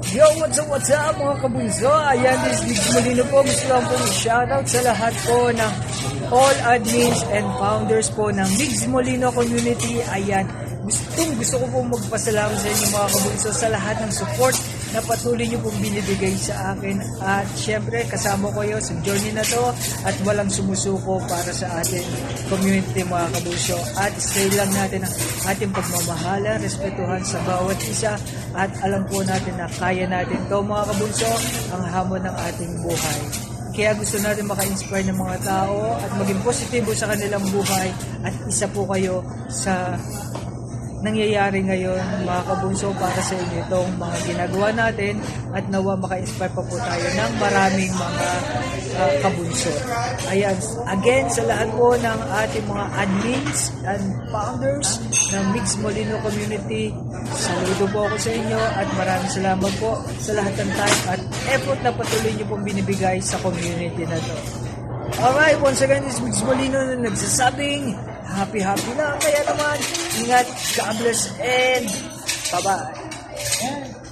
Yo, what's up mga kabunso? Ayan, this is Molino po. Gusto lang po shoutout sa lahat po ng all admins and founders po ng Migs Molino Community. Ayan, gusto ko po magpasalamat sa inyo mga kabunso sa lahat ng support na patuloy nyo pong binibigay sa akin. At syempre, kasama ko yun sa journey na to at walang sumusuko para sa ating community mga kabunso. At stay lang natin ang ating pagmamahala, respetuhan sa bawat isa at alam po natin na kaya natin to mga kabunso, ang hamon ng ating buhay. Kaya gusto natin maka-inspire ng mga tao at maging positibo sa kanilang buhay at isa po kayo sa nangyayari ngayon mga kabunso para sa inyo itong mga ginagawa natin at nawa maka-inspire pa po tayo ng maraming mga kabunso. Ayan, again sa lahat po ng ating mga admins and founders ng Migs Molino Community, saludo po ako sa inyo at maraming salamat po sa lahat ng time at effort na patuloy nyo pong binibigay sa community na to. Alright, once again, this is Migs Molino na nagsasabing happy na. Kaya naman, ingat, God bless, and bye-bye.